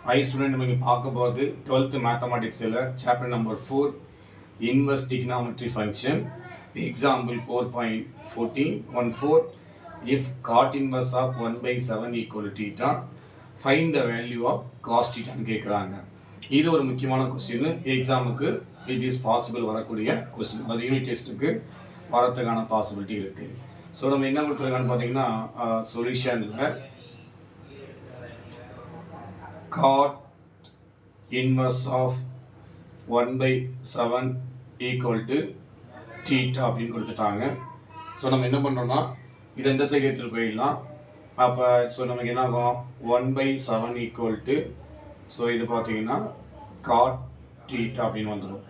Hi student, we will talk about the 12th mathematics chapter number 4 inverse trigonometry function. Example 4.14 if cot inverse of 1 by 7 equal to theta, find the value of cos theta கேக்குறாங்க. இது ஒரு முக்கியமான question. எக்ஸாமுக்கு it is possible வரக்கூடிய question. அது unit டெஸ்ட்க்கு வரதுக்கான possibility இருக்கு. So நம்ம என்ன கொடுத்திருக்கான்னு பாத்தீங்கன்னா சொல்யூஷன்ல cot inverse of 1 by 7 equal to theta அப்படின்னு கொடுத்துட்டாங்க. ஸோ நம்ம என்ன பண்ணுறோம்னா இது எந்த சைடு எடுத்துகிட்டு போயிடலாம். அப்போ ஸோ நமக்கு என்ன ஆகும் 1 by 7 equal to ஸோ இது பார்த்தீங்கன்னா cot theta அப்படின்னு வந்துடும்.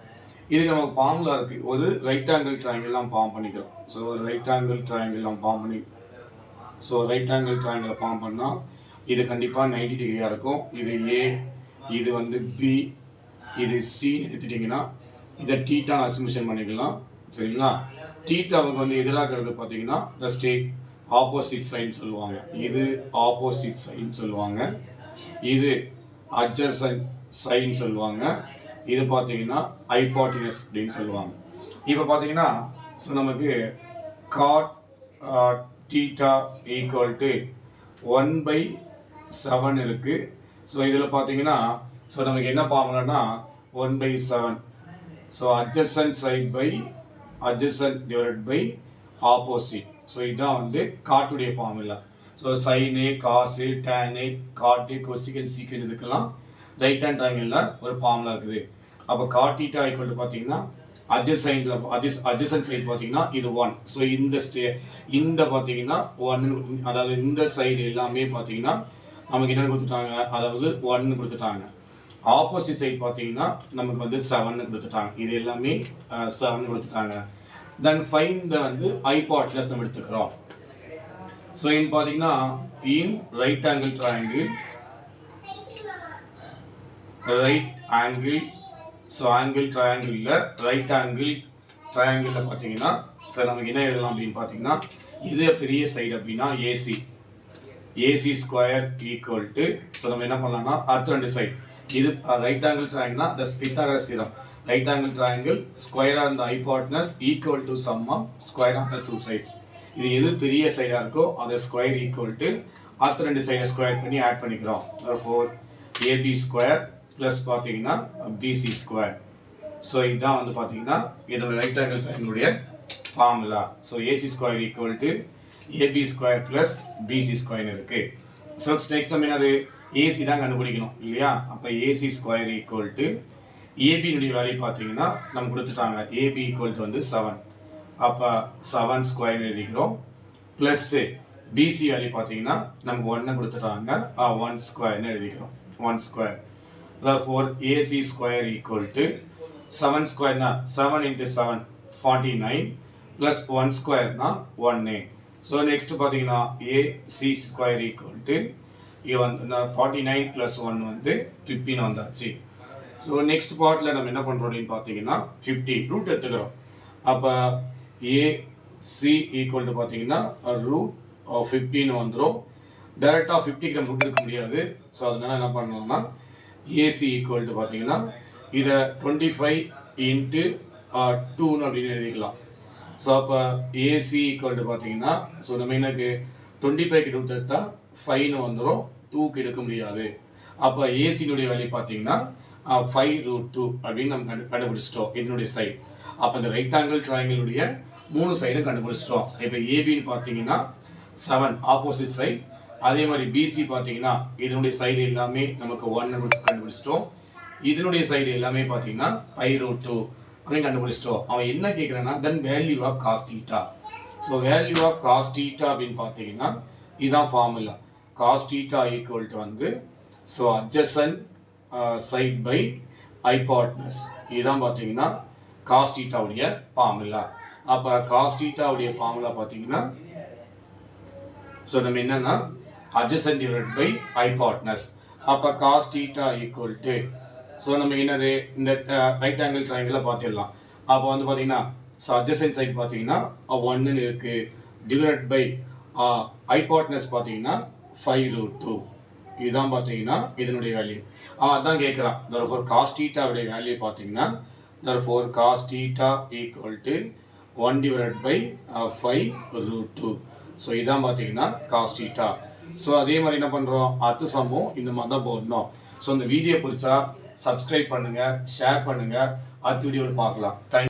இதுக்கு நமக்கு ஃபார்முலா இருக்குது. ஒரு ரைட் ஆங்கிள் ட்ரையாங்கிள்லாம் ஃபார்ம் பண்ணிக்கிறோம். ஸோ ஒரு ரைட் ஆங்கிள் ட்ரையாங்கிள்லாம் ஃபார்ம் பண்ணி ஸோ ரைட் ஆங்கிள் ட்ரையாங்கிளை ஃபார்ம் பண்ணால் இது கண்டிப்பாக 90 டிகிரியாக இருக்கும். இது ஏ, இது வந்து பி, இது சி எடுத்துட்டிங்கன்னா இதை டீட்டா அசம்ஷன் பண்ணிக்கலாம். சரிங்களா? டீட்டாவுக்கு வந்து எதிராகிறது பார்த்தீங்கன்னா த ஸ்டேட் ஆப்போசிட் சைன் சொல்லுவாங்க. இது ஆப்போசிட் சைன் சொல்லுவாங்க. இது அட்ஜசன்ட் சைன் சொல்லுவாங்க. இது பார்த்தீங்கன்னா ஹைபாட்டினஸ் அப்படின்னு சொல்லுவாங்க. இப்போ பார்த்தீங்கன்னா ஸோ நமக்கு God theta equal to 1 by 7 இருக்கு. ஸோ இதில் பார்த்தீங்கன்னா ஸோ நமக்கு என்ன ஃபார்முலானா 1 by 7. So adjacent side by adjacent divided by opposite. So இதுதான் வந்து காட்டுடைய ஃபார்முலா. ஸோ சைனு, காசு, டேனு, காட்டு, கொசிகன், சீக்கன் இதுக்கெல்லாம் ரைட் ஹேண்ட் ட்ரையாங்கிளில் ஒரு ஃபார்முலா இருக்குது. அப்போ காட் தீட்டா ஈக்குவல் டு பார்த்தீங்கன்னா adjacent சைடு பார்த்தீங்கன்னா இது 1. ஸோ இந்த பார்த்தீங்கன்னா 1, அதாவது இந்த சைடு எல்லாமே பார்த்தீங்கன்னா நமக்கு என்ன கொடுத்துட்டாங்க, அதாவது 1 கொடுத்துட்டாங்க. ஆப்போசிட் சைடு பார்த்தீங்கன்னா நமக்கு வந்து 7 கொடுத்துட்டாங்க. இது எல்லாமே 7 கொடுத்துட்டாங்க. தென் ஃபைண்ட் வந்து ஹைபாட்னஸ் நம்ம எடுத்துக்கிறோம். ஸோ இன் பார்த்தீங்கன்னா in right angle triangle so angle ட்ரையாங்கிளில் ரைட் ஆங்கிள் ட்ரையாங்கிளில் பார்த்தீங்கன்னா சார் நமக்கு என்ன எழுதலாம் அப்படின்னு பார்த்தீங்கன்னா இது பெரிய சைடு அப்படின்னா AC square equal to so நம்ம என்ன பண்ணலாம்னா அடுத்த ரெண்டு சைடு இது ரைட் ஆங்கிள் ட்ரையாங்கிள்னா that's Pythagoras theorem. Right angle triangle square on the hypotenuse equal to sum of square on the two sides. இது எது பெரிய சைடாக இருக்கோ அதை ஸ்கொயர் ஈக்குவல் டு அடுத்த ரெண்டு சைடை ஸ்கொயர் பண்ணி ஆட் பண்ணிக்கிறோம். ஃபோர் ஏபி ஸ்கொயர் ப்ளஸ் பார்த்தீங்கன்னா பிசி ஸ்கொயர். ஸோ இதுதான் வந்து பார்த்தீங்கன்னா இதோட ரைட் ஆங்கிள் ட்ரையாங்கிளுடைய formula. So AC square equal to AB square plus BC square இருக்கு. ஸோ நெக்ஸ்ட் நம்ம என்னது ஏசி தான் கண்டுபிடிக்கணும் இல்லையா? அப்போ ஏசி ஸ்கொயர் ஈக்குவல் டு ஏபியினுடைய வேல்யூ பார்த்தீங்கன்னா நம்ம கொடுத்துட்டாங்க. ஏபி ஈக்குவல் டு வந்து 7. அப்போ 7 ஸ்கொயர் எழுதிக்கிறோம். ப்ளஸ் பிசி வேல்யூ பார்த்தீங்கன்னா நமக்கு 1 கொடுத்துட்டாங்க. 1 ஸ்கொயர்னு எழுதிக்கிறோம். 1 square. therefore AC square equal to 7 square na 7 into 7 49 plus 1 square na 1a. So next பாத்தீங்கன்னா AC square equal to 49 plus 1 வந்து 15 வந்தாச்சு. So next partல நம்ம என்ன பண்றோம் அப்படின்னு பாத்தீங்கன்னா 50 root எடுத்துக்கிறோம். அப்ப AC equal to பாத்தீங்கன்னா root of 15 வந்துரும். டைரக்டா 50 க்கு root எடுக்க முடியாது. So அதனால என்ன பண்ணணும்னா AC equal to பார்த்தீங்கன்னா இதை 25 into 2 அப்படின்னு எழுதிக்கலாம். ஸோ அப்போ AC equal to பார்த்தீங்கன்னா ஸோ நம்ம எனக்கு 25 ரூட் எடுத்தால் 5 வந்துடும், 2க்கு எடுக்க முடியாது. அப்போ ஏசினுடைய வேல்யூ பார்த்தீங்கன்னா 5√2 அப்படின்னு நம்ம கண்டுபிடிச்சிட்டோம் இதனுடைய சைடு. அப்போ இந்த ரைட் ஆங்கிள் ட்ரையாங்கிளுடைய 3 சைடும் கண்டுபிடிச்சிட்டோம். இப்போ ஏபின்னு பார்த்தீங்கன்னா 7 ஆப்போசிட் சைடு. அதே மாதிரி பிசி பார்த்தீங்கன்னா இதனுடைய சைடு எல்லாமே நமக்கு 1 கண்டுபிடிச்சிட்டோம். இதனுடைய சைடு எல்லாமே பார்த்தீங்கன்னா 5√2 அப்படின்னு கண்டுபிடிச்சிட்டோம். அவன் என்ன கேட்குறான்னா then value of cos theta. So value of cos theta அப்படின்னு பார்த்தீங்கன்னா இதுதான் formula. Cos theta equal to வந்து so adjacent side by hypotenuse. இதுதான் பார்த்தீங்கன்னா காஸ் தீட்டாவுடைய ஃபார்முலா. அப்போ காஸ் தீட்டாவுடைய ஃபார்முலா பார்த்தீங்கன்னா ஸோ நம்ம என்னன்னா adjacent divided by hypotenuse. அப்போ cos theta equal to so நம்ம என்னது இந்த ரைட் ஆங்கிள் ட்ரையாங்கிளை பார்த்துடலாம். அப்போ வந்து பார்த்தீங்கன்னா ஸோ adjacent சைட் பார்த்தீங்கன்னா 1 இருக்கு, டிவைட் பை ஹைபாட்னஸ் பார்த்தீங்கன்னா 5√2. இதுதான் பார்த்தீங்கன்னா இதனுடைய வேல்யூ. அவன் அதான் கேட்குறான். therefore cos theta உடைய வேல்யூ பார்த்தீங்கன்னா therefore cos theta equal to 1 divided by 5 root 2. So இதான் பார்த்தீங்கன்னா cos theta. ஸோ அதே மாதிரி என்ன பண்ணுறோம், அடுத்த சம்மும் இந்த மாதிரி தான் போடணும். ஸோ இந்த வீடியோ பிடிச்சா சப்ஸ்கிரைப் பண்ணுங்கள், ஷேர் பண்ணுங்கள், அடுத்த வீடியோவில் பார்க்கலாம். தேங்க்யூ.